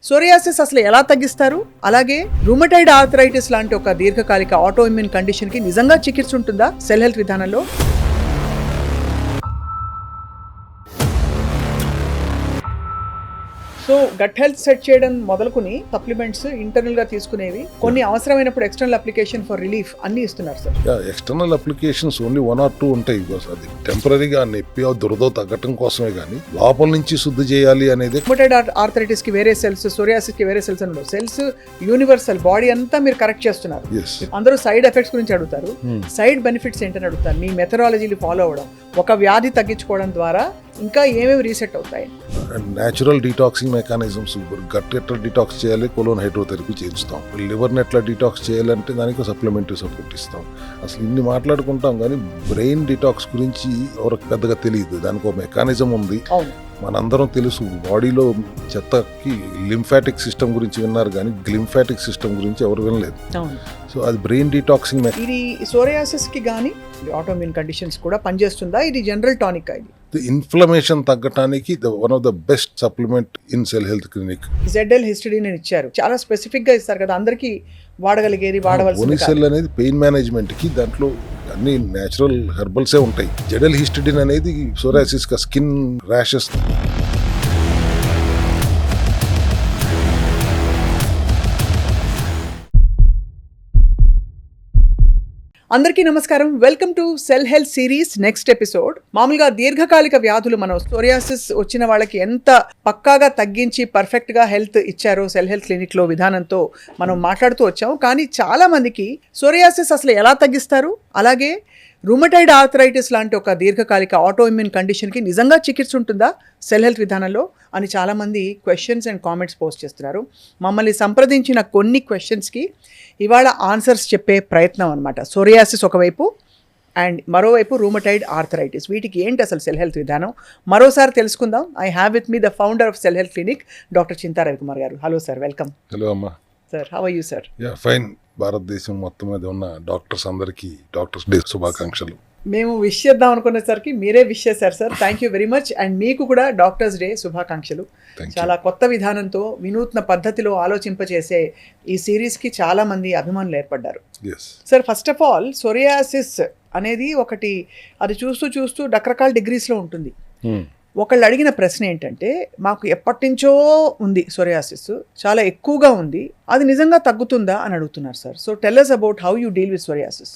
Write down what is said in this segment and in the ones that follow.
Psoriasis అసలు ఎలా తగ్గిస్తారు? అలాగే రూమటైడ్ ఆర్థరైటిస్ లాంటి ఒక దీర్ఘకాలిక ఆటోఇమ్యూన్ కండిషన్ కి నిజంగా చికిత్స ఉంటుందా సెల్ హెల్త్ విధానంలో? సో గట్ హెల్త్ సెట్ చేయడం మొదలుకుని సప్లిమెంట్స్ ఇంటర్నల్ గా తీసుకునేవి, కొన్ని అవసరమైనప్పుడు ఎక్స్టర్నల్ అప్లికేషన్ ఫర్ రిలీఫ్ అన్ని ఇస్తున్నారు sir. External applications only 1 or 2 ఉంటాయి. అది టెంపరీగా నొప్పి దురద తగ్గటం కోసమే కానీ లోపల నుంచి శుద్ధి చేయాలి అనేది. రూమటైడ్ ఆర్థరైటిస్ కి వేరే సెల్స్, సోరియాసిస్ కి వేరే సెల్స్ అని సెల్స్ యూనివర్సల్, బాడీ అంతా మీరు కరెక్ట్ చేస్తున్నారు. అందరూ సైడ్ ఎఫెక్ట్స్ గురించి అడుగుతారు, సైడ్ బెనిఫిట్స్ ఏంటని అడుగుతారు. మీ మెథడాలజీని ఫాలో అవ్వడం, ఒక వ్యాధి తగ్గించుకోవడం ద్వారా ఇంకా ఏమేమి రీసెట్ అవుతాయి? న్యాచురల్ డీటాక్సింగ్ మెకానిజమ్స్, గట్ ఎట్లా డిటాక్స్ చేయాలి, కొలోన్ హైడ్రోథెరపీ చేయిస్తాం. లివర్ని ఎట్లా డిటాక్స్ చేయాలంటే దానికి సప్లిమెంటరీ సపోర్ట్ ఇస్తాం. అసలు ఇన్ని మాట్లాడుకుంటాం కానీ బ్రెయిన్ డిటాక్స్ గురించి ఎవరికి పెద్దగా తెలియదు. దానికి ఒక మెకానిజం ఉంది, మనందరం తెలుసు. బాడీలో చెత్తకి లింఫాటిక్ సిస్టమ్ గురించి విన్నారు కానీ గ్లింఫాటిక్ సిస్టమ్ గురించి ఎవరు వినలేదు. సో అది బ్రెయిన్ డిటాక్సింగ్. ఇది సోరియాసిస్ కి కానీ ఆటోఇమ్యూన్ కండిషన్స్ కూడా పనిచేస్తుందా? ఇది జనరల్ టానిక్. ఇది ఇన్ఫ్లమేషన్ తగ్గడానికి one of the best supplement in cell health clinic. ZL హిస్టడీన్ ఇచ్చారు, చాలా స్పెసిఫిక్ గా ఇస్తారు కదా, అందరికి వాడగలిగేది వాడవలసింది. సెల్ అనేది పెయిన్ మేనేజ్మెంట్ కి దాంట్లో అన్ని న్యాచురల్ హెర్బల్సే ఉంటాయి. ZL హిస్టడీన్ అనేది సోరియాసిస్ కా స్కిన్ ర్యాషెస్. అందరికీ నమస్కారం, welcome to cell health series next episode. మామూలుగా దీర్ఘకాలిక వ్యాధులు, మనం సోరియాసిస్ వచ్చిన వాళ్ళకి ఎంత పక్కాగా తగ్గించి పర్ఫెక్ట్ గా హెల్త్ ఇచ్చారో సెల్ హెల్త్ క్లినిక్ లో విధానంతో మనం మాట్లాడుతూ వచ్చాం. కానీ చాలా మందికి సోరియాసిస్ అసలు ఎలా తగ్గిస్తారు, అలాగే రూమటైడ్ ఆర్థరైటిస్ లాంటి ఒక దీర్ఘకాలిక ఆటోఇమ్యూన్ కండిషన్ కి నిజంగా చికిత్స ఉంటుందా సెల్ హెల్త్ విధానంలో అని చాలామంది క్వశ్చన్స్ అండ్ కామెంట్స్ పోస్ట్ చేస్తున్నారు. మమ్మల్ని సంప్రదించిన కొన్ని క్వశ్చన్స్కి ఇవాళ ఆన్సర్స్ చెప్పే ప్రయత్నం అనమాట. సోరియాసిస్ ఒకవైపు అండ్ మరోవైపు రూమటైడ్ ఆర్థరైటిస్, వీటికి ఏంటి అసలు సెల్ హెల్త్ విధానం మరోసారి తెలుసుకుందాం. I have with me the founder of cell health clinic, doctor Chinta Ravikumar గారు. Hello sir, welcome. హలో అమ్మా. Sir, how are you sir? Fine. భారతదేశం మొత్తం మీద ఉన్న డాక్టర్స్ అందరికీ డాక్టర్స్ డే శుభాకాంక్షలు. మేము విష్ చేద్దాం అనుకునేసరికి మీరే విష్ చేశారు sir, thank you very much. And మీకు కూడా డాక్టర్స్ డే శుభాకాంక్షలు. చాలా కొత్త విధానంతో వినూత్న పద్ధతిలో ఆలోచింపచేసే ఈ సిరీస్కి చాలా మంది అభిమానులు ఏర్పడ్డారు. Sir, first of all psoriasis అనేది ఒకటి, అది చూస్తూ చూస్తూ రకరకాల డిగ్రీస్లో ఉంటుంది. ఒకళ్ళు అడిగిన ప్రశ్న ఏంటంటే, మాకు ఎప్పటి నుంచో ఉంది సోరియాసిస్, చాలా ఎక్కువగా ఉంది, అది నిజంగా తగ్గుతుందా అని అడుగుతున్నారు sir. So tell us about how you deal with psoriasis.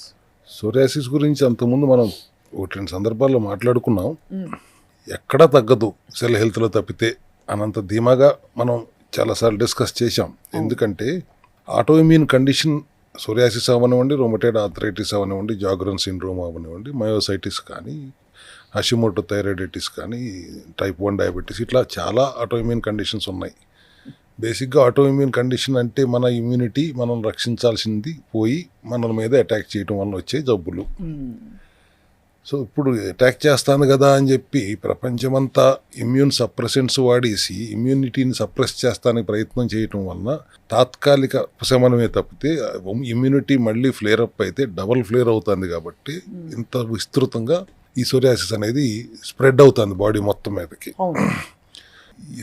Psoriasis గురించి అంతకుముందు మనం 1-2 సందర్భాల్లో మాట్లాడుకున్నాం. ఎక్కడా తగ్గదు సెల్ హెల్త్లో తప్పితే అనంత ధీమాగా మనం చాలాసార్లు డిస్కస్ చేశాం. ఎందుకంటే ఆటోఇమ్యూన్ కండిషన్ సోరియాసిస్ అవనివ్వండి, రొమటైడ్ ఆర్థరైటిస్ అవనివ్వండి, జాగ్రన్ సిండ్రోమ్ అవనివ్వండి, మయోసైటిస్ కానీ, హషిమోటో థైరాయిడైటిస్ కానీ, టైప్ 1 డయాబెటీస్, ఇట్లా చాలా ఆటోఇమ్యూన్ కండిషన్స్ ఉన్నాయి. బేసిక్గా ఆటోఇమ్యూన్ కండిషన్ అంటే మన ఇమ్యూనిటీ మనం రక్షించాల్సింది పోయి మన మీద అటాక్ చేయడం వల్ల వచ్చే జబ్బులు. సో ఇప్పుడు అటాక్ చేస్తాను కదా అని చెప్పి ప్రపంచమంతా ఇమ్యూన్ సప్రెసెంట్స్ వాడేసి ఇమ్యూనిటీని సప్రెస్ చేస్తానికి ప్రయత్నం చేయటం వలన తాత్కాలిక ఉపశమనమే తప్పితే ఇమ్యూనిటీ మళ్ళీ ఫ్లేర్ అప్ అయితే డబల్ ఫ్లేర్ అవుతుంది. కాబట్టి ఇంత విస్తృతంగా ఈ సోరియాసిస్ అనేది స్ప్రెడ్ అవుతుంది బాడీ మొత్తం మీదకి.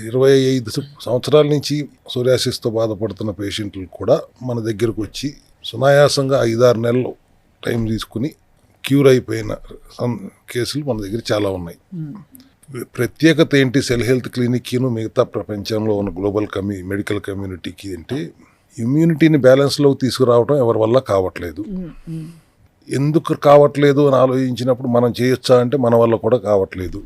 25 సంవత్సరాల నుంచి సోరియాసిస్తో బాధపడుతున్న పేషెంట్లు కూడా మన దగ్గరకు వచ్చి సునాయాసంగా 5-6 నెలలు టైం తీసుకుని క్యూర్ అయిపోయిన కేసులు మన దగ్గర చాలా ఉన్నాయి. ప్రత్యేకత ఏంటి సెల్ హెల్త్ క్లినిక్ను మిగతా ప్రపంచంలో ఉన్న గ్లోబల్ మెడికల్ కమ్యూనిటీకి అంటే, ఇమ్యూనిటీని బ్యాలెన్స్లోకి తీసుకురావడం ఎవరి వల్ల కావట్లేదు. ఎందుకు కావట్లేదు అని ఆలోచించినప్పుడు మనం చేయొచ్చా అంటే మన వల్ల కూడా కావట్లేదు.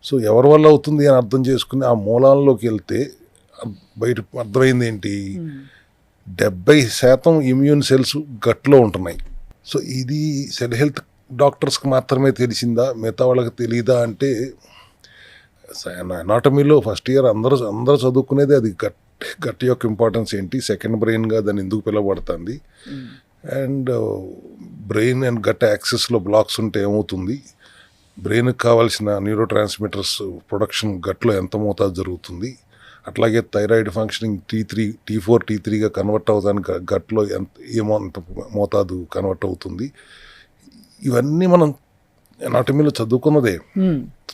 సో ఎవరి వల్ల అవుతుంది అని అర్థం చేసుకుని ఆ మూలాల్లోకి వెళ్తే బయట అర్థమైంది ఏంటి, 70% ఇమ్యూన్ సెల్స్ గట్లో ఉంటున్నాయి. సో ఇది సెల్ హెల్త్ డాక్టర్స్కి మాత్రమే తెలిసిందా, మిగతా వాళ్ళకి తెలియదా అంటే, అనాటమీలో ఫస్ట్ ఇయర్ అందరూ చదువుకునేది అది గట్ యొక్క ఇంపార్టెన్స్ ఏంటి, సెకండ్ బ్రెయిన్గా దాన్ని ఎందుకు పిలవబడుతుంది, అండ్ బ్రెయిన్ అండ్ గట్ యాక్సెస్లో బ్లాక్స్ ఉంటే ఏమవుతుంది, బ్రెయిన్కి కావాల్సిన న్యూరో ట్రాన్స్మిటర్స్ ప్రొడక్షన్ గట్లో ఎంత మోతాదు జరుగుతుంది, అట్లాగే థైరాయిడ్ ఫంక్షనింగ్ T4 T3గా కన్వర్ట్ అవుతానికి గట్లో ఎంత మోతాదు కన్వర్ట్ అవుతుంది. ఇవన్నీ మనం ఎనాటమీలో చదువుకున్నదే.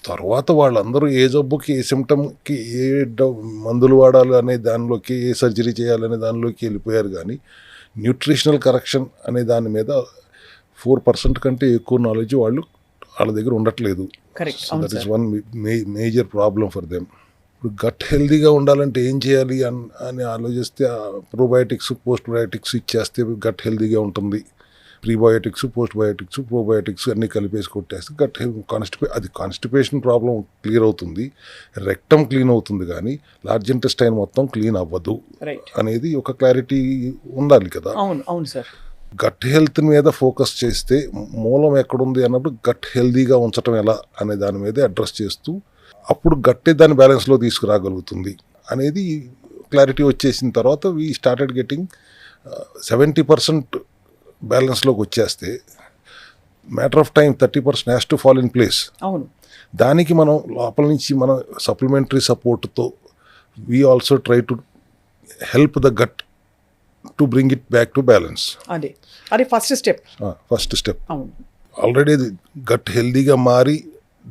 తర్వాత వాళ్ళందరూ ఏ జబ్బుకి ఏ సిమ్టమ్కి ఏ మందులు వాడాలి అనే దానిలోకి, ఏ సర్జరీ చేయాలనే దానిలోకి వెళ్ళిపోయారు. కానీ న్యూట్రిషనల్ కరెక్షన్ అనే దాని మీద 4% కంటే ఎక్కువ నాలెడ్జ్ వాళ్ళ దగ్గర ఉండట్లేదు. That is one major problem for them. ఇప్పుడు గట్ హెల్దీగా ఉండాలంటే ఏం చేయాలి అని ఆలోచిస్తే ప్రోబయోటిక్స్, పోస్ట్ బయోటిక్స్ ఇచ్చేస్తే గట్ హెల్దీగా ఉంటుంది. ప్రీబయోటిక్స్, పోస్ట్ బయోటిక్స్, ప్రోబయోటిక్స్ అన్నీ కలిపేసి కొట్టేస్తే గట్ కాన్స్టిపేషన్ ప్రాబ్లం క్లియర్ అవుతుంది, రెక్టమ్ క్లీన్ అవుతుంది, కానీ లార్జ్ ఇంటెస్టైన్ మొత్తం క్లీన్ అవ్వదు అనేది ఒక క్లారిటీ ఉండాలి కదా. అవును సార్. గట్ హెల్త్ మీద ఫోకస్ చేస్తే మూలం ఎక్కడుంది అన్నప్పుడు గట్ హెల్దీగా ఉంచడం ఎలా అనే దాని మీదే అడ్రస్ చేస్తూ అప్పుడు గట్టే దాని బ్యాలెన్స్లో తీసుకురాగలుగుతుంది అనేది క్లారిటీ వచ్చేసిన తర్వాత వీ స్టార్టెడ్ గెటింగ్ 70% బ్యాలెన్స్లోకి వచ్చేస్తే matter of time 30% has to fall in place. అవును. దానికి మనం లోపల నుంచి మనం సప్లిమెంటరీ సపోర్ట్తో we also try to help the got to bring it back to balance. అది ఫస్ట్ స్టెప్. ఆల్రెడీ గట్ హెల్దీగా మారి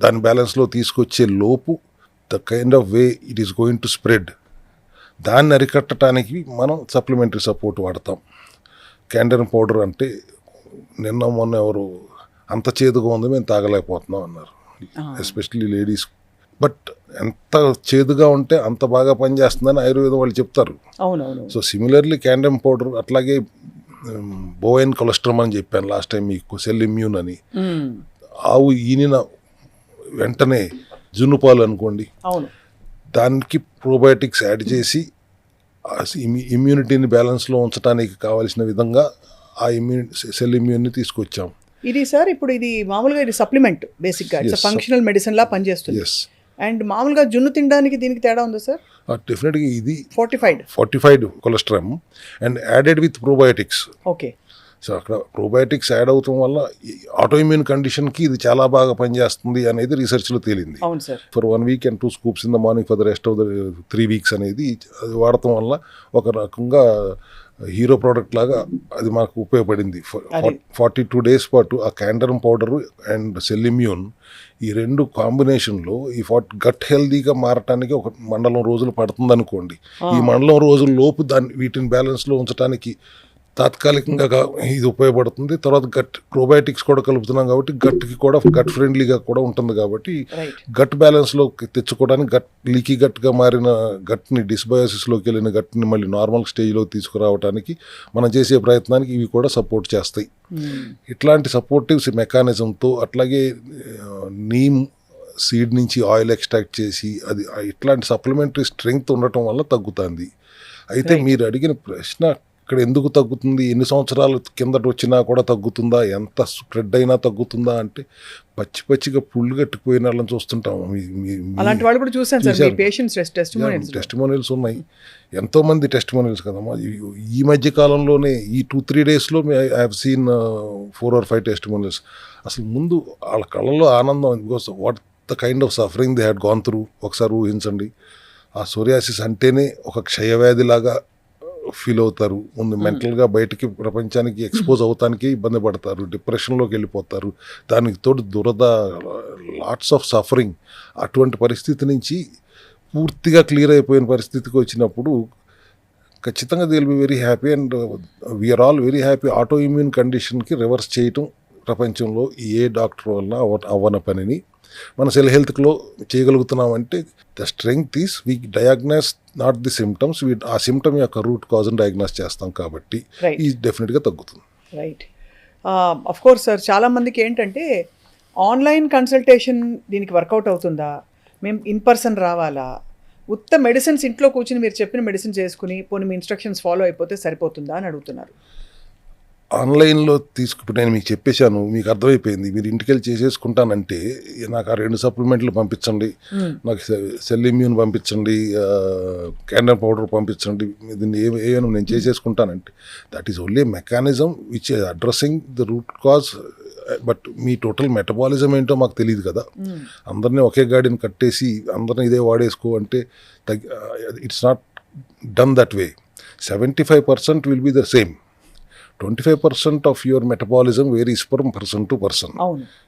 దాని బ్యాలెన్స్లో తీసుకొచ్చే లోపు the kind of way it is going to spread, దాన్ని అరికట్టడానికి మనం సప్లిమెంటరీ సపోర్ట్ వాడతాం. క్యాండర్ పౌడర్ అంటే నిన్న మొన్న ఎవరు అంత చేదుగా ఉంది మేము తాగలేకపోతున్నాం అన్నారు, ఎస్పెషల్లీ లేడీస్. బట్ ఎంత చేదుగా ఉంటే అంత బాగా పనిచేస్తుందని ఆయుర్వేదం వాళ్ళు చెప్తారు. సో సిమిలర్లీ క్యాండమ్ పౌడర్, అట్లాగే బోవైన్ కొలెస్ట్రాల్ అని చెప్పాను లాస్ట్ టైం మీకు, సెల్ ఇమ్యూన్ అని. ఆవు ఈనిన వెంటనే జున్నుపాలు అనుకోండి, దానికి ప్రోబయోటిక్స్ యాడ్ చేసి ఇమ్యూనిటీని బ్యాలెన్స్లో ఉంచడానికి కావాల్సిన విధంగా ఆ సెల్ ఇమ్యూన్ని తీసుకొచ్చాం. ఇది సార్ ఇప్పుడు ఇది మామూలుగా ఇది సప్లిమెంట్, బేసిక్గా ఇట్స్ ఫంక్షనల్ మెడిసిన్ లా పనిచేస్తుంది. అండ్ మామూలుగా జున్ను తినడానికి దీనికి తేడా ఉందా సార్? డెఫినెట్గా ఇది fortified cholesterol and added with probiotics. Okay. So అక్కడ ప్రోబయోటిక్స్ యాడ్ అవటం వల్ల ఆటో ఇమ్యూన్ కండిషన్కి ఇది చాలా బాగా పనిచేస్తుంది అనేది రీసెర్చ్లో తేలింది. For 1 week and 2 scoops in the morning for the rest of the 3 weeks అనేది అది వాడటం వల్ల ఒక రకంగా హీరో ప్రోడక్ట్ లాగా అది మాకు ఉపయోగపడింది. 42 days పాటు ఆ క్యాండరమ్ పౌడరు అండ్ సెల్ ఇమ్యూన్ ఈ రెండు కాంబినేషన్లో ఈ గట్ హెల్దీగా మారటానికి ఒక మండలం రోజులు పడుతుంది అనుకోండి. ఈ మండలం రోజుల లోపు వీటిని బ్యాలెన్స్లో ఉంచడానికి తాత్కాలికంగా ఇది ఉపయోగపడుతుంది. తర్వాత గట్ ప్రోబయోటిక్స్ కూడా కలుపుతున్నాం కాబట్టి గట్కి కూడా గట్ ఫ్రెండ్లీగా కూడా ఉంటుంది. కాబట్టి గట్ బ్యాలెన్స్లో తెచ్చుకోవడానికి లీకీ గట్గా మారిన గట్ని, డిస్బయోసిస్లోకి వెళ్ళిన గట్ని మళ్ళీ నార్మల్ స్టేజ్లో తీసుకురావడానికి మనం చేసే ప్రయత్నానికి ఇవి కూడా సపోర్ట్ చేస్తాయి. ఇట్లాంటి సపోర్టివ్స్ మెకానిజంతో, అట్లాగే నీమ్ సీడ్ నుంచి ఆయిల్ ఎక్స్ట్రాక్ట్ చేసి అది ఇట్లాంటి సప్లిమెంటరీ స్ట్రెంగ్త్ ఉండటం వల్ల తగ్గుతుంది. అయితే మీరు అడిగిన ప్రశ్న ఇక్కడ ఎందుకు తగ్గుతుంది, ఎన్ని సంవత్సరాల కిందట వచ్చినా కూడా తగ్గుతుందా, ఎంత స్ప్రెడ్ అయినా తగ్గుతుందా అంటే పచ్చిగా పుళ్ళు కట్టిపోయిన వాళ్ళని చూస్తుంటాం. టెస్టిమోనియల్స్ ఉన్నాయి, ఎంతోమంది టెస్టిమోనియల్స్ కదమ్మా. ఈ మధ్య కాలంలోనే ఈ 2-3 daysలో I have seen 4 or 5 testimonials. అసలు ముందు వాళ్ళ కళ్ళలో ఆనందం, because what the kind of suffering they had gone through. ఒకసారి ఊహించండి, ఆ సోరియాసిస్ అంటేనే ఒక క్షయవ్యాధిలాగా ఫీల్ అవుతారు. ముందు మెంటల్గా బయటికి ప్రపంచానికి ఎక్స్పోజ్ అవటానికి ఇబ్బంది పడతారు, డిప్రెషన్లోకి వెళ్ళిపోతారు. దానికి తోడు దురద, లాట్స్ ఆఫ్ సఫరింగ్. అటువంటి పరిస్థితి నుంచి పూర్తిగా క్లియర్ అయిపోయిన పరిస్థితికి వచ్చినప్పుడు ఖచ్చితంగా they will be very happy and we are all very happy. Autoimmune కండిషన్కి రివర్స్ చేయటం ప్రపంచంలో ఏ డాక్టర్ వల్ల అవ్వన పనిని మన సెల్ హెల్త్లో చేయగలుగుతున్నామంటే the strength is we diagnose not the symptoms, ఆ సిమ్టమ్ యొక్క రూట్ కాజ్ని డయాగ్నోస్ చేస్తాం కాబట్టి ఈ డెఫినెట్గా తగ్గుతుంది. రైట్. అఫ్ కోర్స్ సార్, చాలామందికి ఏంటంటే ఆన్లైన్ కన్సల్టేషన్ దీనికి వర్కౌట్ అవుతుందా, మేము ఇన్ పర్సన్ రావాలా, ఉత్త మెడిసిన్స్ ఇంట్లో కూర్చుని మీరు చెప్పిన మెడిసిన్స్ చేసుకుని పోనీ మీ ఇన్స్ట్రక్షన్స్ ఫాలో అయిపోతే సరిపోతుందా అని అడుగుతున్నారు. ఆన్లైన్లో ఇప్పుడు నేను మీకు చెప్పేశాను, మీకు అర్థమైపోయింది. మీరు ఇంటికి వెళ్ళి చేసేసుకుంటానంటే నాకు ఆ 2 సప్లిమెంట్లు పంపించండి, నాకు సెల్ ఇమ్యూన్ పంపించండి, క్యాండర్ పౌడర్ పంపించండి, దీన్ని ఏమైనా నేను చేసేసుకుంటానంటే that is only mechanism which addressing the root cause. But మీ టోటల్ మెటబాలిజం ఏంటో మాకు తెలియదు కదా. అందరినీ ఒకే గాడిని కట్టేసి అందరినీ ఇదే వాడేసుకో అంటే it's not done that way. 75% will be the same. 25% of your metabolism varies from person to person.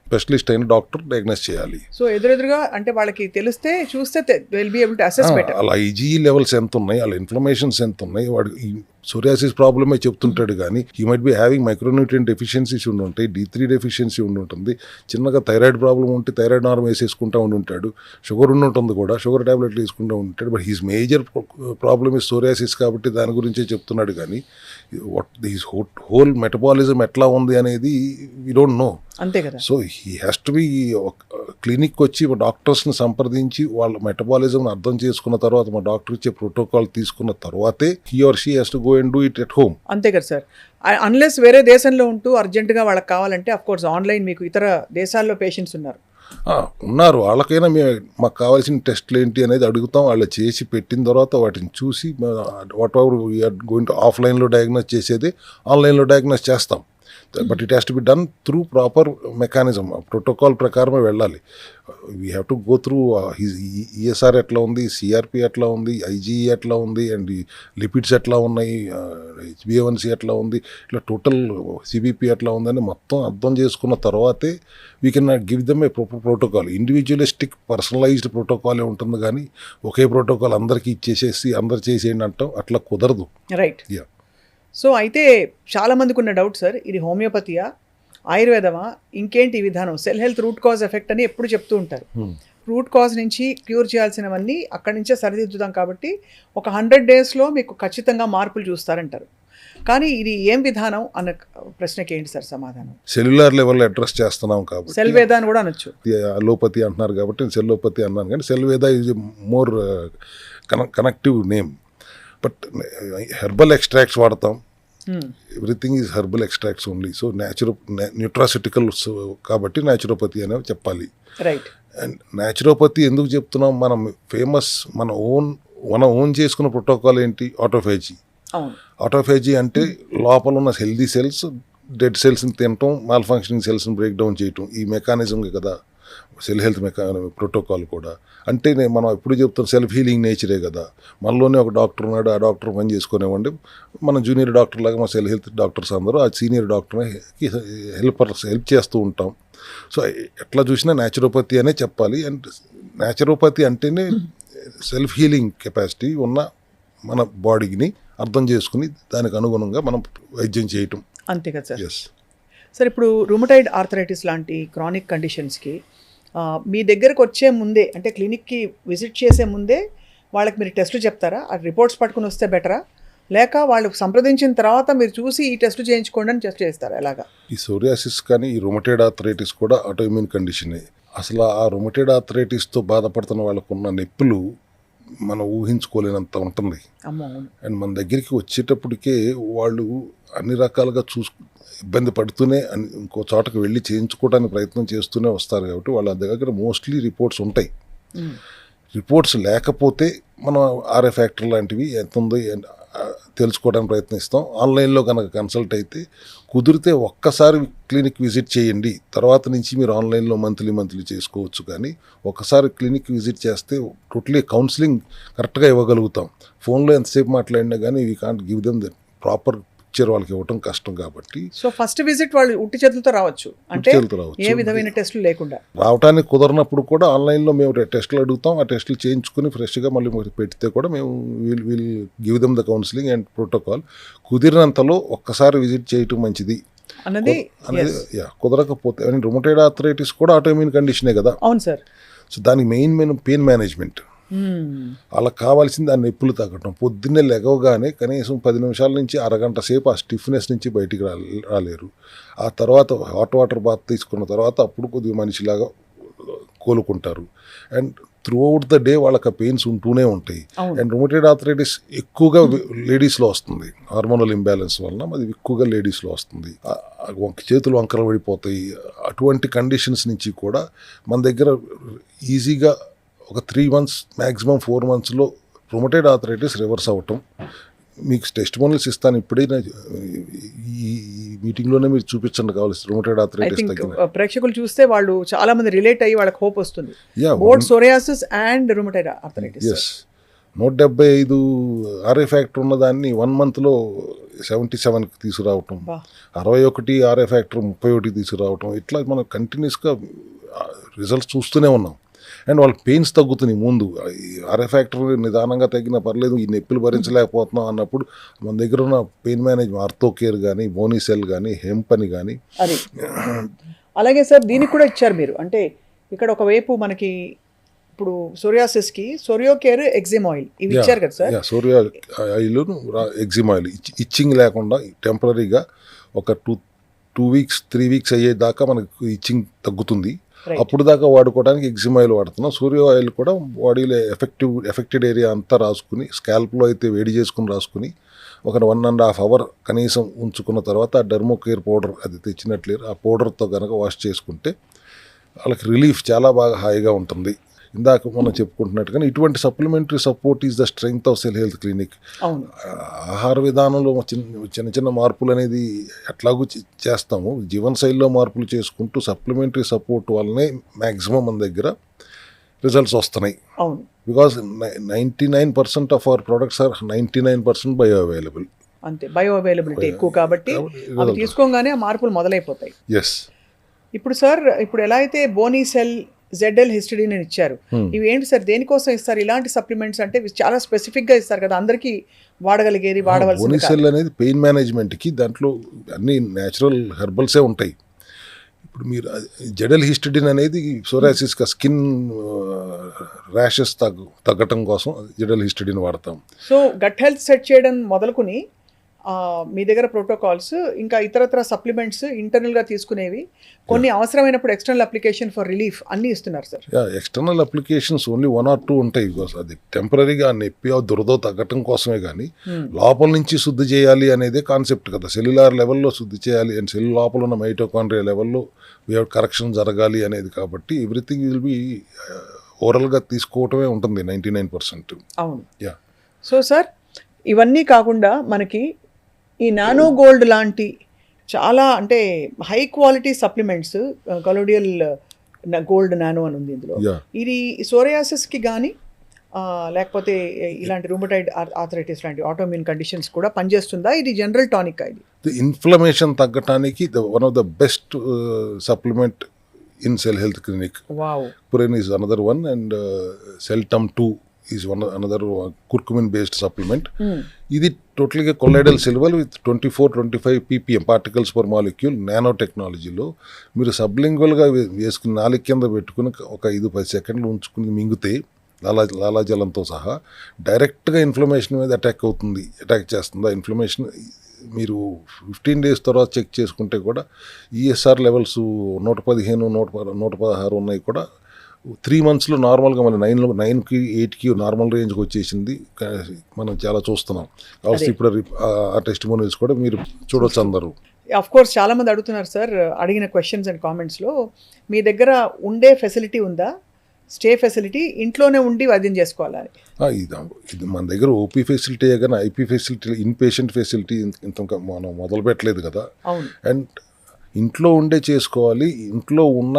Specialist అయిన డాక్టర్ డయాగ్నోస్ చేయాలి. సో ఎదురెదురుగా అంటే వాళ్ళకి తెలిస్తే చూస్తే will be able to assess better. అలా ఐజీఈ లెవెల్స్ ఎంత ఉన్నాయి, వాళ్ళ ఇన్ఫ్లమేషన్స్ ఎంత ఉన్నాయి, వాడు ఈ సోరియాసిస్ ప్రాబ్లమే చెప్తుంటాడు కానీ he might be having micronutrient deficiencies ఉండి ఉంటాయి, D3 డెఫిషియన్సీ ఉండి ఉంటుంది, చిన్నగా థైరాయిడ్ ప్రాబ్లం ఉంటే థైరాయిడ్ నార్మ్ వేసేసుకుంటూ ఉండి ఉంటాడు, షుగర్ ఉండి ఉంటుంది కూడా షుగర్ ట్యాబ్లెట్లు వేసుకుంటూ ఉంటాడు. But he's major problem is psoriasis కాబట్టి దాని గురించే చెప్తున్నాడు కానీ వాట్ హిస్ హోల్ మెటబాలిజం ఎట్లా ఉంది అనేది వీ డోంట్ నో. అంతే కదా. So he has to B clinic వచ్చి డాక్టర్స్ని సంప్రదించి వాళ్ళ మెటబాలిజంని అర్థం చేసుకున్న తర్వాత మా డాక్టర్ ఇచ్చే ప్రోటోకాల్ తీసుకున్న తర్వాతే he or she has to go and do it at home. అంతే కదా సార్. అన్లెస్ వేరే దేశంలో ఉంటూ అర్జెంటుగా వాళ్ళకి కావాలంటే అఫ్ కోర్స్ ఆన్లైన్ మీకు ఇతర దేశాల్లో పేషెంట్స్ ఉన్నారు. ఉన్నారు, వాళ్ళకైనా మేము మాకు కావాల్సిన టెస్ట్లు ఏంటి అనేది అడుగుతాం, వాళ్ళు చేసి పెట్టిన తర్వాత వాటిని చూసి what ever we are going to ఆఫ్లైన్లో డయాగ్నోస్ చేసేది ఆన్లైన్లో డయాగ్నోస్ చేస్తాం. But it has to be done through proper mechanism, protocol ప్రకారమే వెళ్ళాలి. We have to go through ESR ఎట్లా ఉంది, సిఆర్పి ఎట్లా ఉంది, ఐజీఈ ఎట్లా ఉంది, అండ్ లిపిడ్స్ ఎట్లా ఉన్నాయి, HbA1c ఎట్లా ఉంది, ఇట్లా టోటల్ సిబిపి ఎట్లా ఉందని మొత్తం అర్థం చేసుకున్న తర్వాతే we can give them a proper protocol. Individualistic personalized ప్రోటోకాలే ఉంటుంది కానీ ఒకే ప్రోటోకాల్ అందరికీ ఇచ్చేసేసి అందరు చేసేయండి అంటాం, అట్లా కుదరదు. రైట్. యా. సో అయితే చాలా మందికి ఉన్న డౌట్ సార్, ఇది హోమియోపతియా ఆయుర్వేదమా ఇంకేంటి ఈ విధానం? Cell health root cause effect అని ఎప్పుడు చెప్తూ ఉంటారు. రూట్ కాజ్ నుంచి క్యూర్ చేయాల్సినవన్నీ అక్కడి నుంచే సరిదిద్దుతాం కాబట్టి ఒక 100 daysలో మీకు ఖచ్చితంగా మార్పులు చూస్తారంటారు. కానీ ఇది ఏం విధానం అన్న ప్రశ్నకి ఏంటి సార్ సమాధానం? సెల్యులర్ లెవెల్లో అడ్రస్ చేస్తున్నాం కాబట్టి సెల్ వేద అని కూడా అనొచ్చు. అలోపతి అంటున్నారు కాబట్టి నేను సెల్లోపతి అన్నాను, కానీ cell Veda is more connective name. But herbal extracts వాడతాం, everything is herbal extracts only. So nutraceuticals కాబట్టి న్యాచురోపతి అనే చెప్పాలి. రైట్. అండ్ న్యాచురోపతి ఎందుకు చెప్తున్నాం, మనం ఫేమస్ మన ఓన్ చేసుకున్న ప్రోటోకాల్ ఏంటి, ఆటోఫేజీ. ఆటోఫేజీ అంటే లోపల ఉన్న హెల్దీ సెల్స్ డెడ్ సెల్స్ని తినటం, మాల్ ఫంక్షనింగ్ సెల్స్ని బ్రేక్ డౌన్ చేయటం, ఈ మెకానిజం కదా సెల్ హెల్త్ ప్రోటోకాల్ కూడా. అంటే మనం ఎప్పుడు చెప్తాం సెల్ఫ్ హీలింగ్ నేచరే కదా, మనలోనే ఒక డాక్టర్ ఉన్నాడు, ఆ డాక్టర్ పని చేసుకునేవ్వండి, మన జూనియర్ డాక్టర్ లాగా మా సెల్ హెల్త్ డాక్టర్స్ అందరూ ఆ సీనియర్ డాక్టర్ని హెల్ప్ చేస్తూ ఉంటాం. సో ఎట్లా చూసినా న్యాచురోపతి అనే చెప్పాలి. అండ్ న్యాచురోపతి అంటేనే సెల్ఫ్ హీలింగ్ కెపాసిటీ ఉన్న మన బాడీని అర్థం చేసుకుని దానికి అనుగుణంగా మనం వైద్యం చేయటం. అంతే కదా సార్. ఎస్ సార్, ఇప్పుడు రుమటైడ్ ఆర్థరైటిస్ లాంటి క్రానిక్ కండిషన్స్కి మీ దగ్గరకు వచ్చే ముందే అంటే క్లినిక్కి విజిట్ చేసే ముందే వాళ్ళకి మీరు టెస్టులు చెప్తారా? ఆ రిపోర్ట్స్ పట్టుకుని వస్తే బెటరా, లేక వాళ్ళు సంప్రదించిన తర్వాత మీరు చూసి ఈ టెస్టులు చేయించుకోండి అని టెస్ట్ చేస్తారా? ఎలాగా? ఈ సోరియాసిస్ కానీ ఈ రుమటైడ్ ఆర్థరైటిస్ కూడా ఆటోఇమ్యూన్ కండిషనే. అసలు ఆ రుమటైడ్ ఆర్థరైటిస్తో బాధపడుతున్న వాళ్ళకున్న నొప్పులు మనం ఊహించుకోలేనంత ఉంటుంది. అండ్ మన దగ్గరికి వచ్చేటప్పటికే వాళ్ళు అన్ని రకాలుగా ఇబ్బంది పడుతూనే ఇంకో చోటకు వెళ్ళి చేయించుకోవడానికి ప్రయత్నం చేస్తూనే వస్తారు కాబట్టి వాళ్ళ దగ్గర మోస్ట్లీ రిపోర్ట్స్ ఉంటాయి. రిపోర్ట్స్ లేకపోతే మనం ఆర్ఏ ఫ్యాక్టర్ లాంటివి ఎంత ఉందో తెలుసుకోవడానికి ప్రయత్నిస్తాం. ఆన్లైన్లో కనుక కన్సల్ట్ అయితే కుదిరితే ఒక్కసారి క్లినిక్ విజిట్ చేయండి, తర్వాత నుంచి మీరు ఆన్లైన్లో మంత్లీ చేసుకోవచ్చు. కానీ ఒక్కసారి క్లినిక్ విజిట్ చేస్తే టోటలీ కౌన్సిలింగ్ కరెక్ట్గా ఇవ్వగలుగుతాం. ఫోన్లో ఎంతసేపు మాట్లాడినా కానీ we can't give them the proper picture వాళ్ళకి ఇవ్వటం కష్టం కాబట్టి. సో ఫస్ట్ విజిట్ వాళ్ళు ఉట్టి చేతులతో రావచ్చు, అంటే ఏ విధమైన టెస్టులు లేకుండా రావడానికి కుదరనప్పుడు కూడా ఆన్లైన్లో మేము టెస్టులు అడుగుతాం. ఆ టెస్టులు చేయించుకుని ఫ్రెష్గా మళ్ళీ పెడితే కూడా మేము will give them the counselling and protocol. కుదిరినంతలో ఒక్కసారి విజిట్ చేయటం మంచిది అన్నది. కుదరకపోతే రుమటైడ్ ఆర్థరైటిస్ కూడా ఆటోఇమ్యూన్ కండిషనే కదా. అవును సార్. సో దానికి మెయిన్ పెయిన్ మేనేజ్మెంట్. అలా కావాల్సింది ఆ నొప్పులు తగ్గటం. పొద్దున్నే లెగవగానే కనీసం 10 నిమిషాల నుంచి అరగంట సేపు ఆ స్టిఫ్నెస్ నుంచి బయటికి రాలేరు. ఆ తర్వాత హాట్ వాటర్ బాత్ తీసుకున్న తర్వాత అప్పుడు కొద్దిగా మనిషిలాగా కోలుకుంటారు. And throughout the day వాళ్ళకి పెయిన్స్ ఉంటూనే ఉంటాయి. అండ్ రుమటైడ్ ఆర్థరైటిస్ ఎక్కువగా లేడీస్లో వస్తుంది, హార్మోనల్ ఇంబ్యాలెన్స్ వలన అది ఎక్కువగా లేడీస్లో వస్తుంది. చేతులు వంకర పడిపోతాయి. అటువంటి కండిషన్స్ నుంచి కూడా మన దగ్గర ఈజీగా ఒక 3 months మ్యాక్సిమం 4 monthsలో రుమటైడ్ ఆర్థరైటిస్ రివర్స్ అవ్వటం. మీకు టెస్టిమోనియల్స్ ఇస్తాను ఇప్పుడే, ఈ మీటింగ్లోనే మీరు చూపించండి కావాలి రుమటైడ్ ఆర్థరైటిస్ తగ్గిన. ప్రేక్షకులు చూస్తే వాళ్ళు చాలా మంది రిలేట్ అయ్యి వాళ్ళకి హోప్ వస్తుంది. Both psoriasis and rheumatoid arthritis. Yes, 175 RA factor ఉన్నదాన్ని 1 monthలో 77కి తీసుకురావటం, బా 61 ఆర్ఏ ఫ్యాక్టర్ 31 తీసుకురావటం, ఇట్లా మనం కంటిన్యూస్గా రిజల్ట్స్ చూస్తూనే ఉన్నాం. అండ్ వాళ్ళ పెయిన్స్ తగ్గుతున్నాయి. ముందు ఆర్ఏ ఫ్యాక్టర్ నిదానంగా తగ్గినా పర్లేదు, ఈ నొప్పులు భరించలేకపోతున్నాం అన్నప్పుడు మన దగ్గర ఉన్న పెయిన్ మేనేజ్మెంట్ ఆర్థోకేర్ కానీ, బోనీసెల్ కానీ, హెంప్ అని కానీ, అది అలాగే సార్ దీనికి కూడా ఇచ్చారు మీరు. అంటే ఇక్కడ ఒకవైపు మనకి ఇప్పుడు సోరియాసిస్కి సోరియోకేర్ ఎగ్జిమ్ ఆయిల్ ఇవి ఇచ్చారు కదా sir. సోరియా oil, EXIM oil itching లేకుండా టెంపరీగా ఒక 2 weeks 3 weeks అయ్యేదాకా మనకు ఇచ్చింగ్ తగ్గుతుంది. Right. అప్పుడు దాకా వాడుకోవడానికి ఎగ్జిమ్ ఆయిల్ వాడుతున్నాం. సూర్య ఆయిల్ కూడా బాడీలో ఎఫెక్టెడ్ ఏరియా అంతా రాసుకుని, స్కాల్ప్లో అయితే వేడి చేసుకుని రాసుకుని ఒక 1.5 hour కనీసం ఉంచుకున్న తర్వాత ఆ డెర్మోకేర్ పౌడర్ అది తెచ్చినట్లేరు ఆ పౌడర్తో కనుక వాష్ చేసుకుంటే వాళ్ళకి రిలీఫ్ చాలా బాగా హాయిగా ఉంటుంది. ఇందాక మనం చెప్పుకుంటున్నట్టుగానే ఇటువంటి supplementary support is the strength of cell health clinic. అవును ఆహార విధానంలో చిన్న చిన్న మార్పులు అనేది ఎట్లాగూ చేస్తాము, జీవనశైలిలో మార్పులు చేసుకుంటూ సప్లిమెంటరీ సపోర్ట్ వల్లనే మ్యాక్సిమం మన దగ్గర రిజల్ట్స్ వస్తున్నాయి. అవును because 99% of our products are 99% bio available. అంతే బయో అవైలబిలిటీ ఎక్కువ కాబట్టి అవి తీసుకోగానే ఆ మార్పులు మొదలైపోతాయి. ఎస్. ఇప్పుడు సార్ ఇప్పుడు ఎలా అయితే బోనీసెల్ ZL హిస్టడీన్ అని ఇచ్చారు, ఇవి ఏంటి సార్ దేనికోసం ఇస్తారు ఇలాంటి సప్లిమెంట్స్? అంటే ఇవి చాలా స్పెసిఫిక్గా ఇస్తారు కదా, అందరికీ వాడగలిగేది వాడవలసింది. బోనీసెల్ అనేది పెయిన్ మేనేజ్మెంట్కి, దాంట్లో అన్ని న్యాచురల్ హెర్బల్సే ఉంటాయి. ఇప్పుడు మీరు జెడల్ హిస్టడిన్ అనేది సోరాసిస్గా స్కిన్ ర్యాషెస్ తగ్గటం కోసం జెడల్ హిస్టడిన్ వాడతాం. సో గట్ హెల్త్ సెట్ చేయడం మొదలుకుని మీ దగ్గర ప్రోటోకాల్స్ ఇంకా ఇతరత్ర సప్లిమెంట్స్ ఇంటర్నల్గా తీసుకునేవి కొన్ని అవసరమైనప్పుడు ఎక్స్టర్నల్ అప్లికేషన్ ఫర్ రిలీఫ్ అన్నీ ఇస్తున్నారు sir. External applications only 1 or 2 ఉంటాయి. అది టెంపరీగా నొప్పి దురద తగ్గటం కోసమే కానీ లోపల నుంచి శుద్ధి చేయాలి అనేదే కాన్సెప్ట్ కదా. సెల్యులార్ లెవెల్లో శుద్ధి చేయాలి అండ్ సెల్ లోపల ఉన్న మైటోకాండ్రియా లెవెల్లో కరెక్షన్ జరగాలి అనేది కాబట్టి ఎవ్రీథింగ్ విల్ బి ఓరల్గా తీసుకోవటమే ఉంటుంది 99%. అవును. సో సార్ ఇవన్నీ కాకుండా మనకి ఈ నానో గోల్డ్ లాంటి చాలా అంటే high quality supplements, colloidal gold nano అని ఉంది ఇందులో. ఇది సోరియాసిస్కి కానీ లేకపోతే ఇలాంటి రూమటైడ్ ఆర్థరైటిస్ లాంటి ఆటోఇమ్యూన్ కండిషన్స్ కూడా పనిచేస్తుందా? ఇది జనరల్ టానిక్ ఇది ఇన్ఫ్లమేషన్ తగ్గటానికి one of the best supplement in cell health clinic. Wow. Puren is another one and Celltum 2 is another curcumin based supplement. ఇది టోటల్గా colloidal silver with 24-25 ppm particles per molecule nano టెక్నాలజీలో మీరు సబ్లింగ్వల్గా వేసుకుని 4 కింద పెట్టుకుని ఒక 5-10 seconds ఉంచుకుని మింగితే లాలాజలంతో సహా డైరెక్ట్గా ఇన్ఫ్లమేషన్ మీద అటాక్ చేస్తుంది. ఆ ఇన్ఫ్లమేషన్ మీరు 15 days తర్వాత చెక్ చేసుకుంటే కూడా ESR లెవెల్స్ 115, 116 ఉన్నాయి కూడా 3 monthsలో నార్మల్గా మన 9కి 8కి నార్మల్ రేంజ్కి వచ్చేసింది. మనం చాలా చూస్తున్నాం కాబట్టి ఇప్పుడు ఆ టెస్టిమోనియల్స్ కూడా మీరు చూడొచ్చు అందరూ. ఆఫ్ కోర్స్ చాలా మంది అడుగుతున్నారు సార్, అడిగిన క్వశ్చన్స్ అండ్ కామెంట్స్లో మీ దగ్గర ఉండే ఫెసిలిటీ ఉందా, స్టే ఫెసిలిటీ ఇంట్లోనే ఉండి వైద్యం చేసుకోవాలని? ఇది మన దగ్గర ఓపీ ఫెసిలిటీ కానీ IP facility, in patient facility ఇంత మనం మొదలు పెట్టలేదు కదా. అవును. అండ్ ఇంట్లో ఉండే చేసుకోవాలి. ఇంట్లో ఉన్న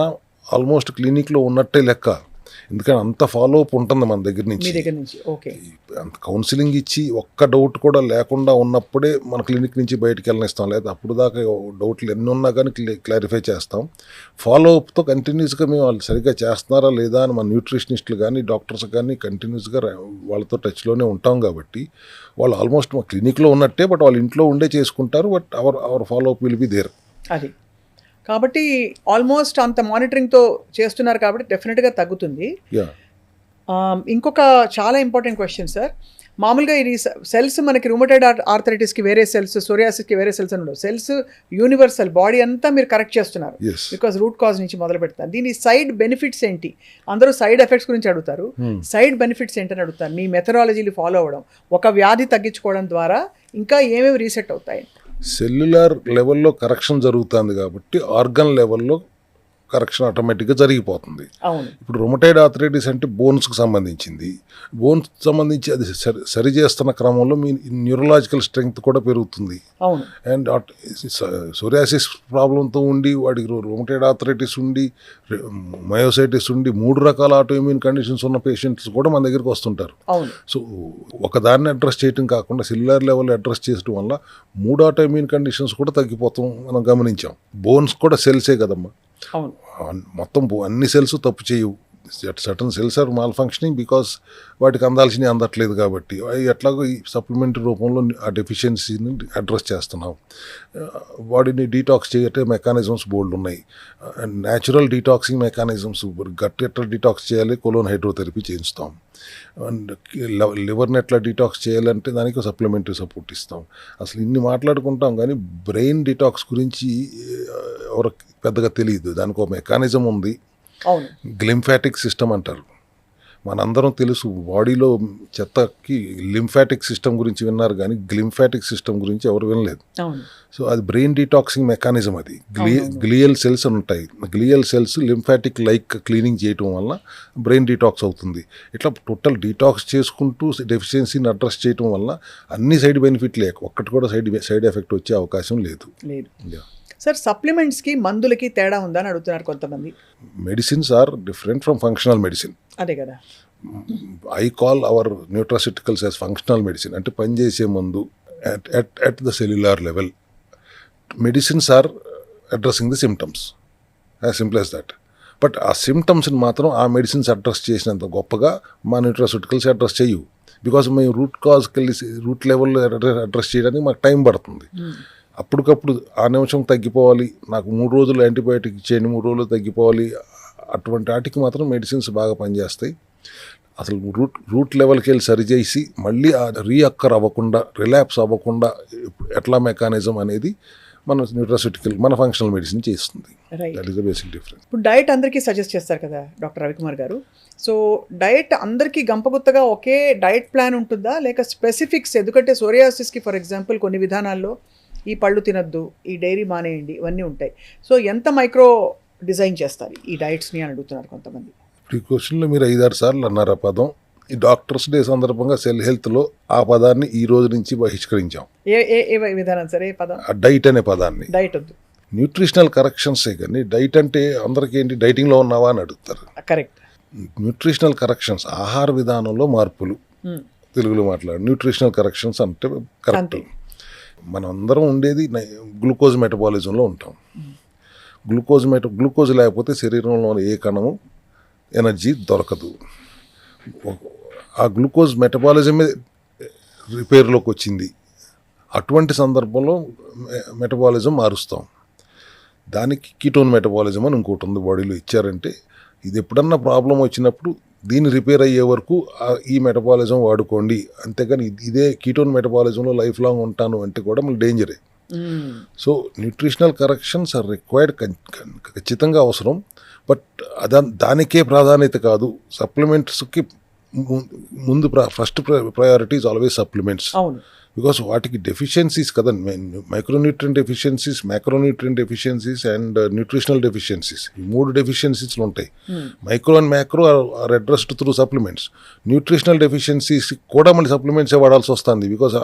ఆల్మోస్ట్ క్లినిక్లో ఉన్నట్టే లెక్క, ఎందుకంటే అంత ఫాలో అప్ ఉంటుంది మన దగ్గర నుంచి. ఓకే. అంత కౌన్సిలింగ్ ఇచ్చి ఒక్క డౌట్ కూడా లేకుండా ఉన్నప్పుడే మన క్లినిక్ నుంచి బయటకు వెళ్ళనిస్తాం. లేదా అప్పుడు దాకా డౌట్లు ఎన్ని ఉన్నా కానీ క్లారిఫై చేస్తాం. ఫాలో అప్తో కంటిన్యూస్గా మేము వాళ్ళు సరిగ్గా చేస్తున్నారా లేదా అని మన న్యూట్రిషనిస్టులు కానీ డాక్టర్స్ కానీ కంటిన్యూస్గా వాళ్ళతో టచ్లోనే ఉంటాం కాబట్టి వాళ్ళు ఆల్మోస్ట్ మా క్లినిక్లో ఉన్నట్టే, బట్ వాళ్ళు ఇంట్లో ఉండే చేసుకుంటారు. But our follow up will be there. అది కాబట్టి ఆల్మోస్ట్ అంత మానిటరింగ్తో చేస్తున్నారు కాబట్టి డెఫినెట్గా తగ్గుతుంది. ఇంకొక చాలా ఇంపార్టెంట్ క్వశ్చన్ సార్, మామూలుగా ఇది సెల్స్ మనకి రూమటైడ్ ఆర్థరైటిస్కి వేరే సెల్స్, సోరియాసిస్కి వేరే సెల్స్ అని ఉండవు. సెల్స్ యూనివర్సల్, బాడీ అంతా మీరు కరెక్ట్ చేస్తున్నారు బికాస్ రూట్ కాజ్ నుంచి మొదలు పెడతారు. దీని సైడ్ బెనిఫిట్స్ ఏంటి? అందరూ సైడ్ ఎఫెక్ట్స్ గురించి అడుగుతారు, సైడ్ బెనిఫిట్స్ ఏంటని అడుగుతారు. మీ మెథడాలజీలు ఫాలో అవ్వడం, ఒక వ్యాధి తగ్గించుకోవడం ద్వారా ఇంకా ఏమేమి రీసెట్ అవుతాయి? సెల్యులార్ లెవెల్లో కరెక్షన్ జరుగుతుంది కాబట్టి ఆర్గన్ లెవెల్లో కరెక్షన్ ఆటోమేటిక్గా జరిగిపోతుంది. అవును. ఇప్పుడు రొమటైడ్ ఆర్థరైటిస్ అంటే బోన్స్కి సంబంధించింది. బోన్స్ సంబంధించి అది సరి చేస్తున్న క్రమంలో మీ న్యూరలాజికల్ స్ట్రెంగ్త్ కూడా పెరుగుతుంది. అవును. అండ్ సోరియాసిస్ ప్రాబ్లంతో ఉండి వాడికి రొమటైడ్ ఆర్థరైటిస్ ఉండి మయోసైటిస్ ఉండి 3 రకాల ఆటోఇమ్యూన్ కండిషన్స్ ఉన్న పేషెంట్స్ కూడా మన దగ్గరికి వస్తుంటారు. అవును. సో ఒకదాన్ని అడ్రస్ చేయడం కాకుండా సెల్యులర్ లెవెల్ అడ్రస్ చేయడం వల్ల 3 ఆటోఇమ్యూన్ కండిషన్స్ కూడా తగ్గిపోతాం మనం గమనించాం. బోన్స్ కూడా సెల్సే కదమ్మా, అవును. మొత్తం అన్ని సెల్స్ తప్పు చేయవు. Certain cells are malfunctioning because వాటికి అందాల్సినవి అందట్లేదు కాబట్టి అవి ఎట్లాగో ఈ సప్లిమెంటరీ రూపంలో ఆ డెఫిషియన్సీని అడ్రస్ చేస్తున్నాం. బాడీని డీటాక్స్ చేయటే మెకానిజమ్స్ బోల్డ్ ఉన్నాయి. న్యాచురల్ డీటాక్సింగ్ మెకానిజమ్స్, గట్ ఎట్లా డీటాక్స్ చేయాలి, కొలోన్ హైడ్రోథెరపీ చేయిస్తాం. అండ్ లివర్ని ఎట్లా డీటాక్స్ చేయాలంటే దానికి సప్లిమెంటరీ సపోర్ట్ ఇస్తాం. అసలు ఇన్ని మాట్లాడుకుంటాం కానీ బ్రెయిన్ డీటాక్స్ గురించి ఎవరికి పెద్దగా తెలియదు. దానికి ఒక మెకానిజం ఉంది, అవును. గ్లింఫాటిక్ సిస్టమ్ అంటారు. మనందరం తెలుసు బాడీలో చెత్తకి లింఫాటిక్ సిస్టమ్ గురించి విన్నారు కానీ గ్లింఫాటిక్ సిస్టమ్ గురించి ఎవరు వినలేదు. అవును. సో అది బ్రెయిన్ డీటాక్సింగ్ మెకానిజం. అది గ్లియల్ సెల్స్ ఉంటాయి. Glial cells lymphatic like cleaning చేయటం వల్ల బ్రెయిన్ డీటాక్స్ అవుతుంది. ఇట్లా టోటల్ డీటాక్స్ చేసుకుంటూ డెఫిషియన్సీని అడ్రస్ చేయటం వల్ల అన్ని సైడ్ బెనిఫిట్లే, ఒక్కటి కూడా సైడ్ ఎఫెక్ట్ వచ్చే అవకాశం లేదు. సార్, సప్లిమెంట్స్కి మందులకి తేడా ఉందని అడుగుతున్నారు కొంతమంది. Medicines are different from functional medicine. అదే కదా. I call our nutraceuticals as functional medicine. అంటే పనిచేసే మందు at the cellular level. Medicines are addressing the symptoms, as simple as that. But ఆ సిమ్టమ్స్ని మాత్రం ఆ మెడిసిన్స్ అడ్రస్ చేసినంత గొప్పగా మా న్యూట్రాసిటికల్స్ అడ్రస్ చేయవు. బికాజ్ మేము రూట్ లెవెల్లో అడ్రస్ చేయడానికి మాకు టైం పడుతుంది. అప్పటికప్పుడు ఆ నిమిషం తగ్గిపోవాలి, నాకు 3 రోజులు యాంటీబయాటిక్ ఇచ్చేయండి, 3 రోజులు తగ్గిపోవాలి, అటువంటి వాటికి మాత్రం మెడిసిన్స్ బాగా పనిచేస్తాయి. అసలు రూట్ లెవెల్కి వెళ్ళి సరిచేసి మళ్ళీ ఆ రీఅక్కర్ అవ్వకుండా, రిలాప్స్ అవ్వకుండా ఎట్లా మెకానిజం అనేది మన న్యూట్రాసిటికల్, మన ఫంక్షనల్ మెడిసిన్ చేస్తుంది. That is the basic difference. ఇప్పుడు డైట్ అందరికీ సజెస్ట్ చేస్తారు కదా డాక్టర్ రవికుమార్ గారు. సో డైట్ అందరికీ గంపగుత్తగా ఒకే డైట్ ప్లాన్ ఉంటుందా, లేక స్పెసిఫిక్స్? ఎందుకంటే సోరియాసిస్కి ఫర్ ఎగ్జాంపుల్ కొన్ని విధానాల్లో ఈ పళ్ళు తినద్దు, ఈ డైరీ మానేయండి, ఇవన్నీ ఉంటాయి. సో ఎంత మైక్రో డిజైన్ చేస్తారు ఈ డైట్స్ని అని అడుగుతున్నారు కొంతమంది. ఈ క్వశ్చన్లో మీరు 5-6 సార్లు అన్నారు ఆ పదం. ఈ డాక్టర్స్ డే సందర్భంగా సెల్ హెల్త్లో ఆ పదాన్ని ఈ రోజు నుంచి బహిష్కరించాం. ఏ విధానం సరే పదం? డైట్ అనే పదాన్ని. డైట్ వద్దు, న్యూట్రిషనల్ కరెక్షన్సే. కానీ డైట్ అంటే అందరికీ ఏంటి, డైటింగ్లో ఉన్నావా అని అడుగుతారు. కరెక్ట్. న్యూట్రిషనల్ కరెక్షన్స్, ఆహార విధానంలో మార్పులు. తెలుగులో మాట్లాడు, న్యూట్రిషనల్ కరెక్షన్స్ అంటే కరెక్ట్. మనం అందరం ఉండేది గ్లూకోజ్ మెటబాలిజంలో ఉంటాం. గ్లూకోజ్ లేకపోతే శరీరంలో ఏ కణము ఎనర్జీ దొరకదు. ఆ గ్లూకోజ్ మెటబాలిజమే రిపేర్లోకి వచ్చింది. అటువంటి సందర్భంలో మెటబాలిజం మారుస్తాం. దానికి కీటోన్ మెటబాలిజం అని ఇంకోటి ఉంది బాడీలో ఇచ్చారంటే, ఇది ఎప్పుడన్నా ప్రాబ్లం వచ్చినప్పుడు దీన్ని రిపేర్ అయ్యే వరకు ఈ మెటబాలిజం వాడుకోండి. అంతేగాని ఇదే కీటోన్ మెటబాలిజంలో లైఫ్ లాంగ్ ఉంటాను అంటే కూడా మళ్ళీ డేంజరే. So nutritional corrections are required, ఖచ్చితంగా అవసరం. బట్ దానికే ప్రాధాన్యత కాదు. సప్లిమెంట్స్కి ముందు first priority is always supplements. Because వాటికి డెఫిషియన్సీస్ కదా, micronutrient deficiencies, macronutrient deficiencies and nutritional deficiencies, ఈ 3 డెఫిషియన్సీస్లు ఉంటాయి. Micro and macro are addressed through supplements. Nutritional deficiencies కూడా మళ్ళీ సప్లిమెంట్సే వాడాల్సి వస్తుంది. బికాస్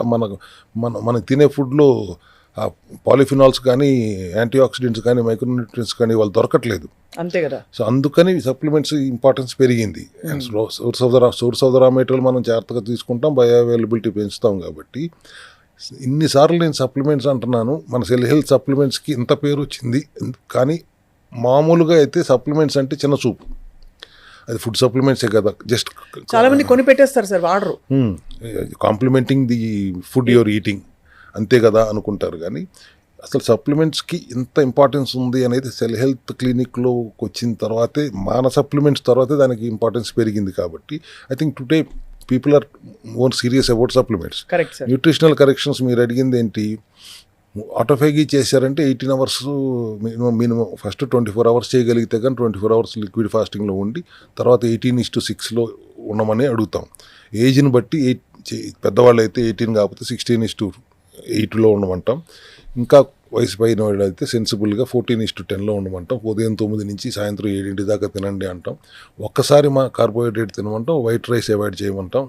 మనకు తినే ఫుడ్లో పాలిఫినాల్స్ కానీ, యాంటీ ఆక్సిడెంట్స్ కానీ, మైక్రోన్యూట్రియన్స్ కానీ వాళ్ళు దొరకట్లేదు. అంతే కదా. సో అందుకని సప్లిమెంట్స్ ఇంపార్టెన్స్ పెరిగింది. And source of the raw material మనం జాగ్రత్తగా తీసుకుంటాం, బయో అవైలబిలిటీ పెంచుతాం. కాబట్టి ఇన్నిసార్లు నేను సప్లిమెంట్స్ అంటున్నాను. మన సెల్ హెల్త్ సప్లిమెంట్స్కి ఇంత పేరు వచ్చింది. కానీ మామూలుగా అయితే సప్లిమెంట్స్ అంటే చిన్న చూపు. అది ఫుడ్ సప్లిమెంట్సే కదా, జస్ట్ చాలా మంది కొని పెట్టేస్తారు సార్, వాడరు. Complementing the food your eating అంతే కదా అనుకుంటారు. కానీ అసలు సప్లిమెంట్స్కి ఇంత ఇంపార్టెన్స్ ఉంది అనేది సెల్ హెల్త్ క్లినిక్లోకి వచ్చిన తర్వాతే, మన సప్లిమెంట్స్ తర్వాతే దానికి ఇంపార్టెన్స్ పెరిగింది. కాబట్టి I think today people are more serious about supplements. Nutritional corrections మీరు అడిగింది ఏంటి, ఆటోఫేగీ చేశారంటే 18 hours మినిమం. ఫస్ట్ 24 hours చేయగలిగితే కానీ 24 hours లిక్విడ్ ఫాస్టింగ్లో ఉండి తర్వాత 18:6లో ఉండమని అడుగుతాం. ఏజ్ని బట్టి పెద్దవాళ్ళు అయితే 18 కాకపోతే 16:8లో ఉండమంటాం. ఇంకా వయసు పైన వాళ్ళు అయితే సెన్సిబుల్గా 14:10 ఉండమంటాం. ఉదయం 9 నుంచి సాయంత్రం 7 దాకా తినండి అంటాం. ఒక్కసారి మా కార్బోహైడ్రేట్ తినమంటాం. వైట్ రైస్ అవాయిడ్ చేయమంటాం.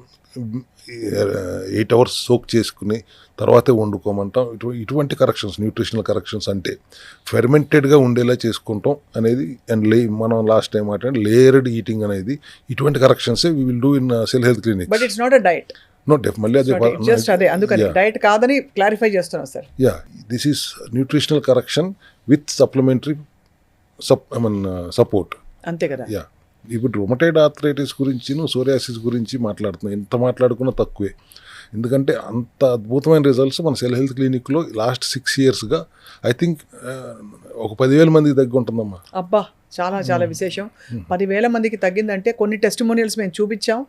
8 hours సోక్ చేసుకుని తర్వాతే వండుకోమంటాం. ఇటువంటి కరెక్షన్స్, న్యూట్రిషనల్ కరెక్షన్స్ అంటే ఫెర్మెంటెడ్గా ఉండేలా చేసుకుంటాం అనేది. అండ్ మనం లాస్ట్ టైం మాట్లాడి లేయర్డ్ ఈటింగ్ అనేది, ఇటువంటి కరెక్షన్సే we will do in cell health clinic. But it's not a diet. No మళ్ళీ అదే జస్ట్ అదే, అందుకని డైట్ కాదని క్లారిఫై చేస్తున్నాం sir. Yeah, this is nutritional correction with supplementary support. అంతే కదా. యా, ఇప్పుడు రొమటైడ్ ఆర్థరైటిస్ గురించి, సోరియాసిస్ గురించి మాట్లాడుతున్నాం. ఎంత మాట్లాడుకున్నా తక్కువే. ఎందుకంటే అంత అద్భుతమైన రిజల్ట్స్ మన సెల్ హెల్త్ క్లినిక్లో లాస్ట్ 6 yearsగా ఐ థింక్ ఒక 10,000 మందికి తగ్గి ఉంటుందమ్మా. అబ్బా, చాలా చాలా విశేషం. 10,000 మందికి తగ్గిందంటే కొన్ని టెస్టిమోనియల్స్ మేము చూపిస్తాం.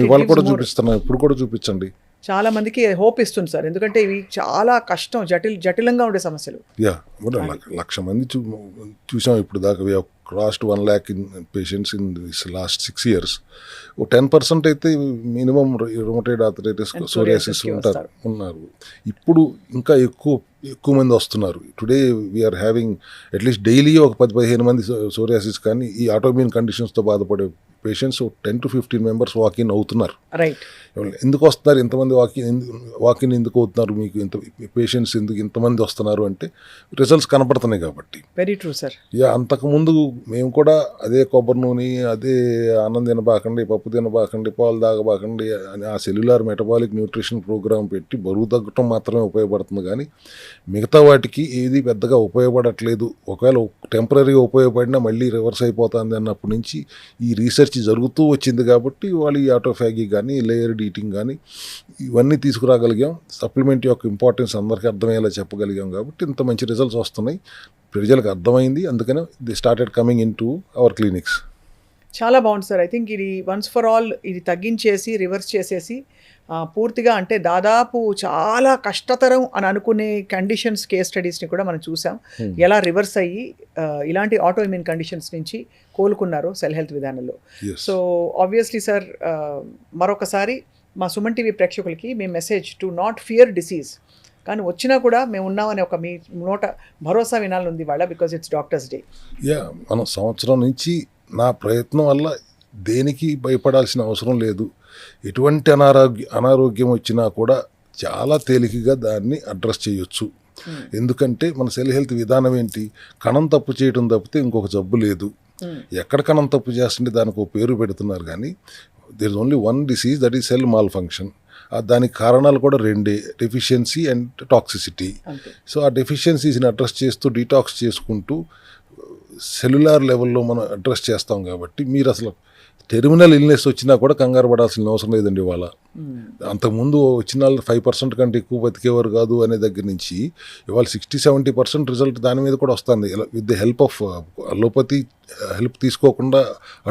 ఇవాళ కూడా చూపిస్తున్నాం, ఇప్పుడు కూడా చూపించండి. చాలా మందికి హోప్ ఇస్తుంది సార్, ఎందుకంటే ఇవి చాలా కష్టం, జటిలంగా ఉండే సమస్యలు. యా, 1,00,000 మంది చూసాం ఇప్పుడు దాకా. We have crossed 1 lakh in patients in this last 6 years. 10% అయితే మినిమం రొమటైడ్ ఆర్థరైటిస్, సోరియాసిస్ ఉన్నారు. ఇప్పుడు ఇంకా ఎక్కువ మంది వస్తున్నారు. Today we are having at least daily ఒక 10-15 మంది సోరియాసిస్ కానీ ఈ ఆటోఇమ్యూన్ కండిషన్స్తో బాధపడే పేషెంట్స్ 10 to 15 members వాకిన్ అవుతున్నారు. రైట్. ఎందుకు వస్తున్నారు ఇంతమంది వాకిన్ ఎందుకు అవుతున్నారు, మీకు ఇంత పేషెంట్స్ ఎందుకు ఇంతమంది వస్తున్నారు అంటే రిజల్ట్స్ కనపడుతున్నాయి కాబట్టి. Very true sir. యా, అంతకుముందు మేము కూడా అదే కొబ్బరి నూనె, అదే అన్నం తినబాకండి, పప్పు తినబాకండి, పాలు తాగబాకండి అని ఆ సెల్యులార్ మెటబాలిక్ న్యూట్రిషన్ ప్రోగ్రామ్ పెట్టి బరువు తగ్గటం మాత్రమే ఉపయోగపడుతుంది. కానీ మిగతా వాటికి ఏది పెద్దగా ఉపయోగపడట్లేదు. ఒకవేళ టెంపరీగా ఉపయోగపడినా మళ్ళీ రివర్స్ అయిపోతుంది అన్నప్పటి నుంచి ఈ రీసెర్చ్ జరుగుతూ వచ్చింది కాబట్టి వాళ్ళు ఈ ఆటోఫాగి కానీ లేయర్డ్ ఈటింగ్ కానీ ఇవన్నీ తీసుకురాగలిగాం. సప్లిమెంట్ యొక్క ఇంపార్టెన్స్ అందరికీ అర్థమయ్యేలా చెప్పగలిగాం కాబట్టి ఇంత మంచి రిజల్ట్స్ వస్తున్నాయి. ప్రజలకు అర్థమైంది, అందుకనే the started coming in to our clinics. చాలా బాగుంది సార్. ఐ థింక్ ఇది వన్స్ ఫర్ ఆల్ ఇది తగ్గించేసి రివర్స్ చేసేసి పూర్తిగా, అంటే దాదాపు చాలా కష్టతరం అని అనుకునే కండిషన్స్, కేస్ స్టడీస్ని కూడా మనం చూసాం. ఎలా రివర్స్ అయ్యి ఇలాంటి ఆటో ఇమ్యూన్ కండిషన్స్ నుంచి కోలుకున్నారు సెల్ హెల్త్ విధానంలో. సో ఆబ్వియస్లీ సార్, మరొకసారి మా సుమన్ టీవీ ప్రేక్షకులకి మీ message to not fear disease, కానీ వచ్చినా కూడా మేము ఉన్నామని ఒక మీ నోట భరోసా వినాలని ఉంది వాళ్ళ, because it's doctors day. Yeah, మనం సంవత్సరం నుంచి నా ప్రయత్నం వల్ల దేనికి భయపడాల్సిన అవసరం లేదు. ఎటువంటి అనారోగ్యం వచ్చినా కూడా చాలా తేలికగా దాన్ని అడ్రస్ చేయొచ్చు. ఎందుకంటే మన సెల్ హెల్త్ విధానం ఏంటి, కణం తప్పు చేయడం తప్పితే ఇంకొక జబ్బు లేదు. ఎక్కడ కణం తప్పు చేస్తుంటే దానికి ఒక పేరు పెడుతున్నారు, కానీ there is only one disease, that is cell malfunction. దానికి కారణాలు కూడా రెండే, డెఫిషియన్సీ అండ్ టాక్సిసిటీ. సో ఆ డెఫిషియన్సీస్ని అడ్రస్ చేస్తూ డీటాక్స్ చేసుకుంటూ సెల్యులార్ లెవెల్లో మనం అడ్రస్ చేస్తాం. కాబట్టి మీరు అసలు టెర్మినల్ ఇల్నెస్ వచ్చినా కూడా కంగారు పడాల్సిన అవసరం లేదండి. ఇవాళ అంతకుముందు వచ్చిన వాళ్ళు 5% కంటే ఎక్కువ బతికేవారు కాదు అనే దగ్గర నుంచి ఇవాళ 60-70% రిజల్ట్ దాని మీద కూడా వస్తుంది. With the help of allopathy help తీసుకోకుండా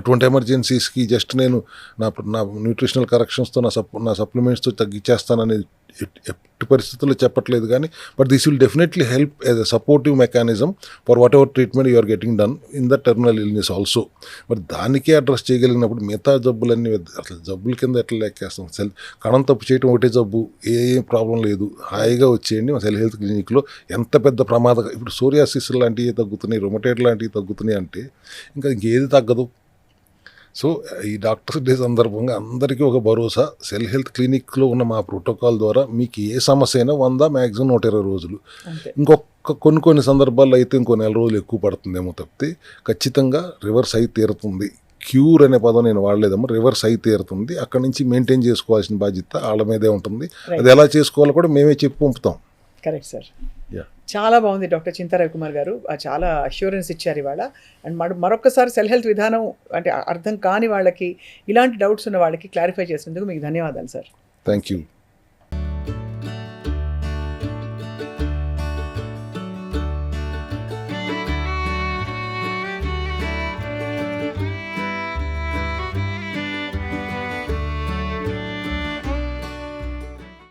అటువంటి ఎమర్జెన్సీస్కి జస్ట్ నేను నా న్యూట్రిషనల్ కరెక్షన్స్తో నా సప్లిమెంట్స్తో తగ్గించేస్తాననేది ఎట్టి పరిస్థితుల్లో చెప్పట్లేదు. కానీ but this will definitely help as a supportive mechanism for what ever treatment you are getting done in the terminal illness also. మరి దానికే అడ్రస్ చేయగలిగినప్పుడు మిగతా జబ్బులన్నీ అసలు జబ్బుల కింద ఎట్లా లెక్కేస్తాం. కణం తప్పు చేయడం ఒకటే జబ్బు, ఏ ప్రాబ్లం లేదు, హాయిగా వచ్చేయండి మా సెల్ హెల్త్ క్లినిక్లో. ఎంత పెద్ద ప్రమాదం, ఇప్పుడు సోరియాసిస్ లాంటివి తగ్గుతున్నాయి, రొమటైడ్ లాంటివి తగ్గుతున్నాయి అంటే ఇంకా ఇంకేది తగ్గదు. సో ఈ డాక్టర్స్ డే సందర్భంగా అందరికీ ఒక భరోసా, సెల్ హెల్త్ క్లినిక్లో ఉన్న మా ప్రోటోకాల్ ద్వారా మీకు ఏ సమస్య అయినా 100 మ్యాక్సిమం 120 రోజులు, ఇంకొక కొన్ని సందర్భాల్లో అయితే ఇంకో 4 రోజులు ఎక్కువ పడుతుందేమో తప్పితే ఖచ్చితంగా రివర్స్ అయి తీరుతుంది. క్యూర్ అనే పదం నేను వాడలేదమ్మా, రివర్స్ అయి తీరుతుంది. అక్కడి నుంచి మెయింటైన్ చేసుకోవాల్సిన బాధ్యత వాళ్ళ మీదే ఉంటుంది. అది ఎలా చేసుకోవాలో కూడా మేమే చెప్పి పంపుతాం. Correct sir. చాలా బాగుంది డాక్టర్ చింతా రవికుమార్ గారు, చాలా అష్యూరెన్స్ ఇచ్చారు ఇవాళ. అండ్ మరొకసారి సెల్ హెల్త్ విధానం అంటే అర్థం కాని వాళ్ళకి, ఇలాంటి డౌట్స్ ఉన్న వాళ్ళకి క్లారిఫై చేసినందుకు మీకు ధన్యవాదాలు సార్. Thank you.